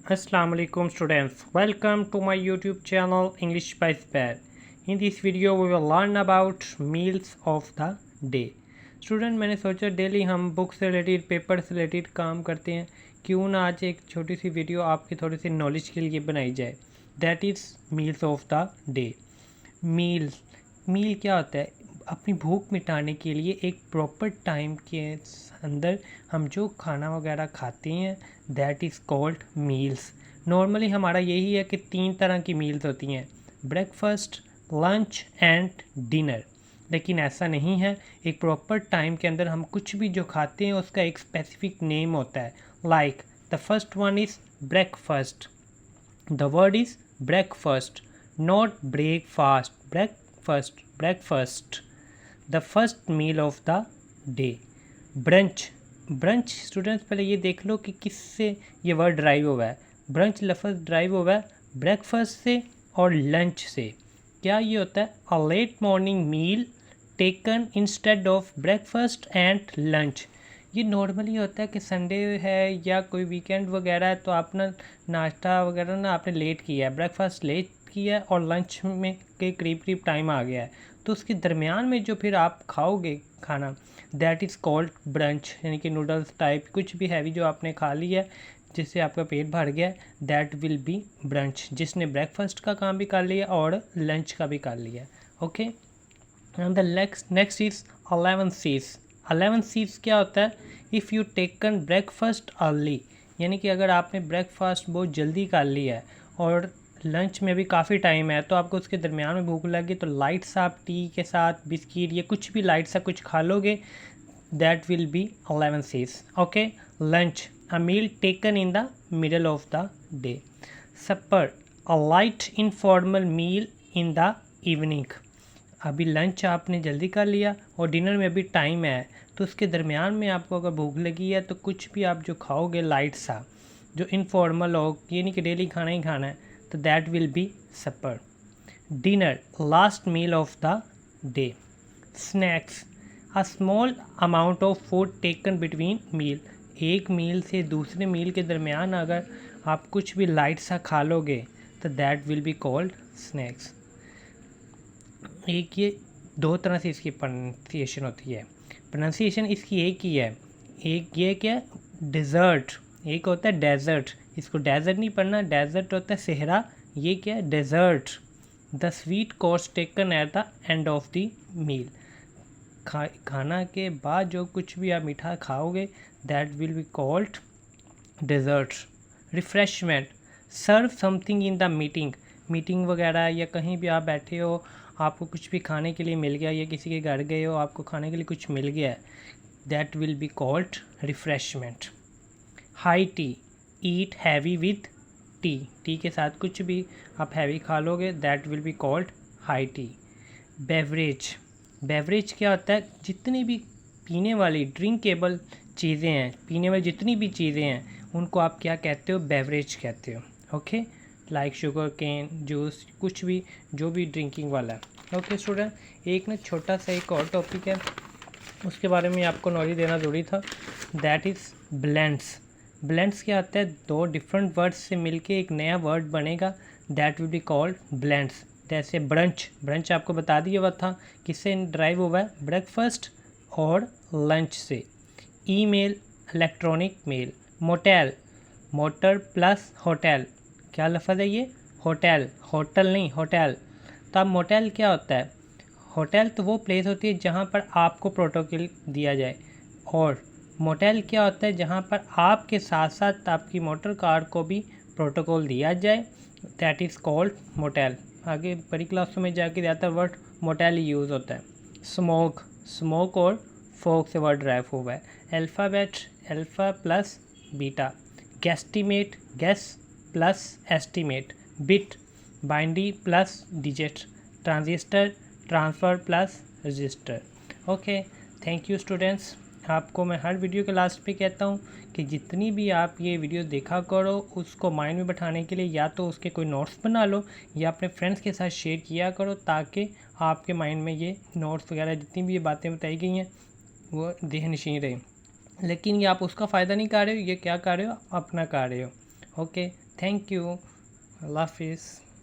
Assalamu alaikum students, welcome to my YouTube channel English by Spare. In this video we will learn about meals of the day. Student मैंने सोचा daily हम book से related paper से related काम करते हैं, क्यों ना आज एक छोटी सी वीडियो आपकी थोड़ी सी नॉलेज के लिए बनाई जाए. That is meals of the day. Meal क्या होता है? अपनी भूख मिटाने के लिए एक प्रॉपर टाइम के अंदर हम जो खाना वगैरह खाते हैं, that is called meals. Normally हमारा यही है कि 3 तरह की मील्स होती हैं, ब्रेकफास्ट, लंच एंड डिनर. लेकिन ऐसा नहीं है. एक प्रॉपर टाइम के अंदर हम कुछ भी जो खाते हैं उसका एक स्पेसिफिक नेम होता है. Like the first one is breakfast. The word is breakfast, not breakfast. Breakfast the first meal of the day. Brunch students पहले ये देख लो कि किससे ये वर्ड ड्राइव हुआ है. ब्रंच लफ्ज़ ड्राइव हुआ है ब्रेकफास्ट से और लंच से. क्या ये होता है? A late morning meal taken instead of breakfast and lunch. ये नॉर्मली होता है कि संडे है या कोई वीकेंड वगैरह है तो आपने नाश्ता वगैरह ना आपने लेट किया है, ब्रेकफास्ट लेट किया है और लंच में के करीब टाइम आ गया है, तो उसके दरमियान में जो फिर आप खाओगे खाना, दैट इज़ कॉल्ड ब्रंच. यानी कि नूडल्स टाइप कुछ भी हैवी जो आपने खा लिया है जिससे आपका पेट भर गया, दैट विल बी ब्रंच. जिसने ब्रेकफास्ट का काम भी कर लिया और लंच का भी कर लिया. Okay, and the next is 11 C's. 11 C's क्या होता है? If you taken breakfast early, यानी कि अगर आपने ब्रेकफास्ट बहुत जल्दी कर लिया है और लंच में भी काफ़ी टाइम है तो आपको उसके दरमियान में भूख लगी, तो लाइट सा आप टी के साथ बिस्किट या कुछ भी लाइट सा कुछ खा लोगे, that will be 11 C's. Okay, lunch a meal taken in the middle of the day. Supper a light informal meal in the evening. अभी लंच आपने जल्दी कर लिया और डिनर में भी टाइम है, तो उसके दरमियान में आपको अगर भूख लगी है तो कुछ भी आप जो खाओगे लाइट सा जो इनफॉर्मल हो, ये नहीं कि डेली खाना ही खाना है, तो that will be supper. Dinner last meal of the day. Snacks a small amount of food taken between meal. एक मील से दूसरे मील के दरमियान अगर आप कुछ भी लाइट सा खा लोगे तो that will be called snacks. एक ये 2 तरह से इसकी प्रोनाउंसिएशन होती है. प्रोनाउंसिएशन इसकी एक ही है. एक ये क्या, डिज़र्ट. एक होता है डेजर्ट, इसको डेजर्ट नहीं पढ़ना, डेजर्ट होता है सेहरा. ये क्या है? Dessert. The sweet course taken at the end of the meal. खाना के बाद जो कुछ भी आप मीठा खाओगे, that will be called dessert. Refreshment serve something in the meeting वगैरह या कहीं भी आप बैठे हो, आपको कुछ भी खाने के लिए मिल गया या किसी के घर गए हो आपको खाने के लिए कुछ मिल गया है, that will be called refreshment. High tea eat heavy with T के साथ कुछ भी आप हैवी खा लोगे, that will be called high tea. Beverage क्या होता है? जितनी भी पीने वाली ड्रिंकेबल चीज़ें हैं, पीने वाली जितनी भी चीज़ें हैं उनको आप क्या कहते हो? बेवरेज कहते हो. Okay, like sugar cane juice, कुछ भी जो भी ड्रिंकिंग वाला है. ओके स्टूडेंट, एक ना छोटा सा एक और टॉपिक है, उसके बारे में आपको नॉलेज देना ज़रूरी था. दैट इज़ ब्लेंड्स क्या होता है? 2 डिफरेंट वर्ड्स से मिलके एक नया वर्ड बनेगा, that will be called blends. जैसे ब्रंच आपको बता दिया हुआ था किससे ड्राइव हुआ है? ब्रेकफास्ट और लंच से. Email electronic mail. Motor plus hotel. क्या लफ्ज़ है ये? होटल नहीं, होटल. तो अब मोटेल क्या होता है? होटल तो वो प्लेस होती है जहाँ पर आपको प्रोटोकॉल दिया जाए, और मोटेल क्या होता है? जहाँ पर आपके साथ साथ आपकी मोटर कार को भी प्रोटोकॉल दिया जाए, दैट इज़ कॉल्ड मोटेल. आगे बड़ी क्लासों में जाके ज़्यादातर वर्ड मोटेल यूज़ होता है. स्मोक और फोक से वर्ड ड्राइव हुआ है. Alphabet alpha plus beta. Guesstimate guess plus estimate. Bit binary plus digit. Transistor transfer plus register. Okay, thank you students. आपको मैं हर वीडियो के लास्ट पे कहता हूँ कि जितनी भी आप ये वीडियो देखा करो उसको माइंड में बैठाने के लिए या तो उसके कोई नोट्स बना लो या अपने फ्रेंड्स के साथ शेयर किया करो, ताकि आपके माइंड में ये नोट्स वगैरह जितनी भी ये बातें बताई गई हैं वो देहनशीन रहे. लेकिन ये आप उसका फ़ायदा नहीं कर रहे हो, ये क्या कर रहे हो? अपना कर रहे हो. ओके, थैंक यू, अल्लाह हाफिज़।